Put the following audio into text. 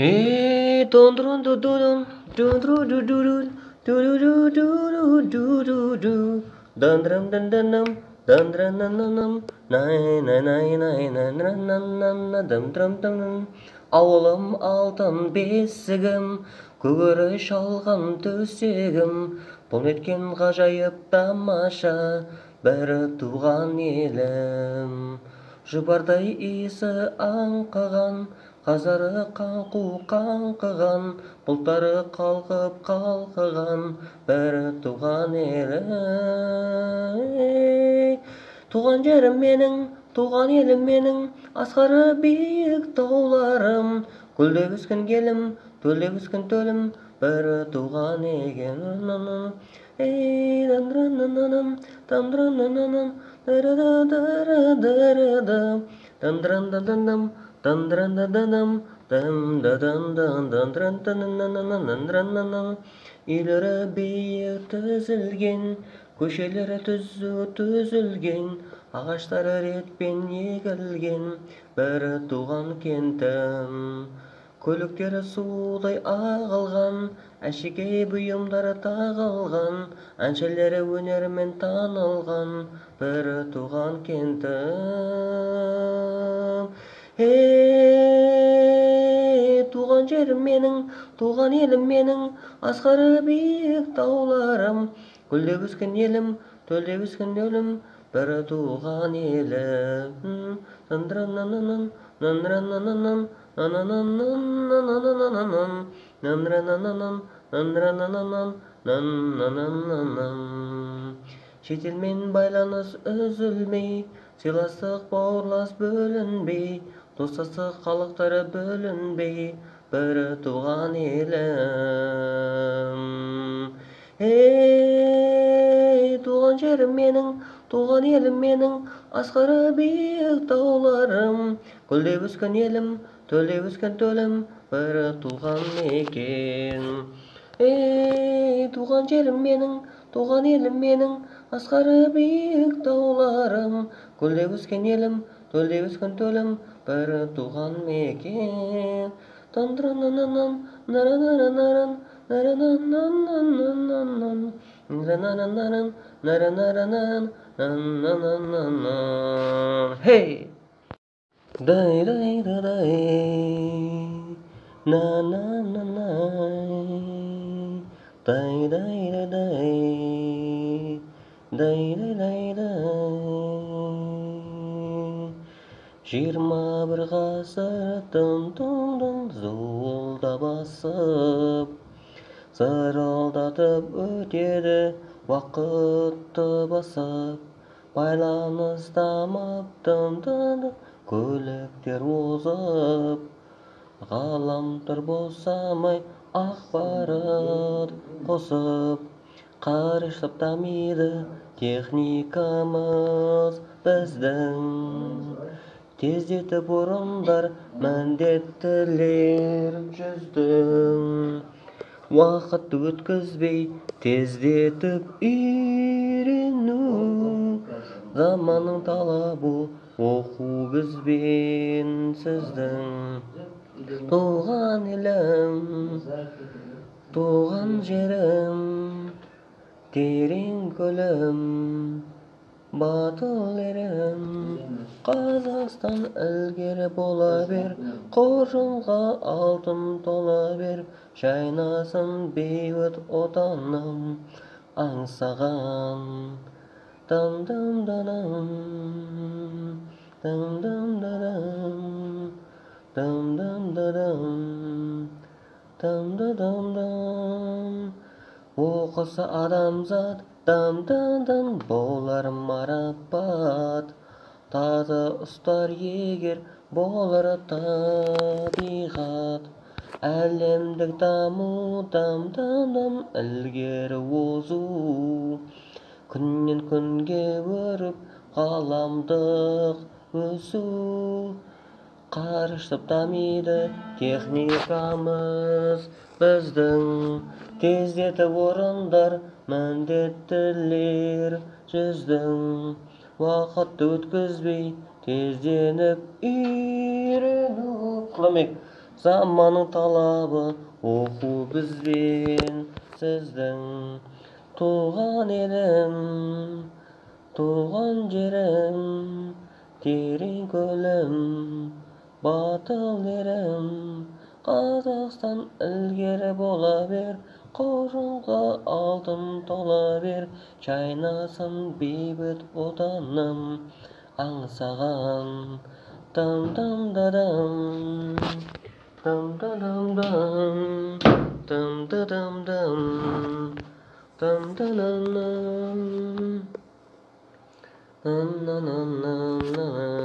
Dondron do do dum, dondro do do do do do do do do do do, dondram dun dun dum, dondran dun dun dum, nay nay nay nay nay nan nan nan nan dum dum dum dum. Ауылым алтын бесігім, көгері шалғын төсегім, бұл неткен ғажайып тамаша бір туған елім. Жұпардай иісі аңқыған, қазары қаңқу қаңқыған, бұлттары қалқып қалқыған бір туған елім. Туған жерім менің, туған елім менің, асқары биік тауларым, гүлдеп өскен елім, төлдеп өскен төлім, бір туған екен. Үйлері биік түзілген, көшелері түзу түзілген, ағаштары ретпен егілген бір туған кентім. Көліктері судай ағылған, әшекей бұйымдары тағылған, әншілері өнерімен танылған бір туған кентім. Туған жерім менің, туған елім менің, асқары биік тауларым, гүлдеп өскен елім, төлдеп өскен өлім, бір туған елім. Шетелмен байланыс үзілмей, сыйластық бауырлас бөлінбей, достастық халықтары бөлінбей, бір туған елім. Туған жерім менің, туған елім менің, асқары биік тауларым, гүлдеп өскен елім, төлдеп өскен төлім, бір туған мекен. Туған жерім менің, туған елім менің, асқары биік тауларым, гүлдеп өскен елім, төлдеп өскен төлім, бір туған мекен. Hey! Day day da day, na na na na, day day da day, day day day day. 21 ғасыр тым-тымдың зуылда басып, зырылдатып өтеді уақытты басып, байланыс дамып тым-тымдың көліктер озып, ғаламтор босамай ақпарат қосып, қарыштап дамиды техникамыз біздің. Тездетіп орындар міндеттілер жүздің, уақытты өткізбей тездетіп үйрену, заманның талабы оқу бізбен сіздің. Туған елім, туған жерім, терең көлім, батыл ерім, Қазақстан ілгері бола бер, қоржынға алтын тола бер, жайнасын бейбіт отаным аңсаған. Дам-дам-дам, дам-дам-дам, дам-дам-дам, дам-дам-дам. Оқыса адамзат, дам-дам-дам, болар марапат. Таза ұстар егер болар табиғат. Әлемдік даму, дам-дам-дам, ілгері озу. Күннен күнге өріп, ғаламдық өсу. Қарыштап дамиды техникамыз біздің. Тездетіп орындар міндеттілер жүздің. Уақытты өткізбей тезденіп үйрену. Құламек, заманның талабы оқу бізбен сіздің туған елім, туған жерім, терең көлім, батыл ерім. Қазақстан ілгері бола бер, қоржынға алтын тола бер, жайнасын бейбіт отаным аңсаған. Дам-дам-да-дам, дам-да-дам-дам, дам-да-дам-дам, дам-да-дам-дам, на-на-на-на-на.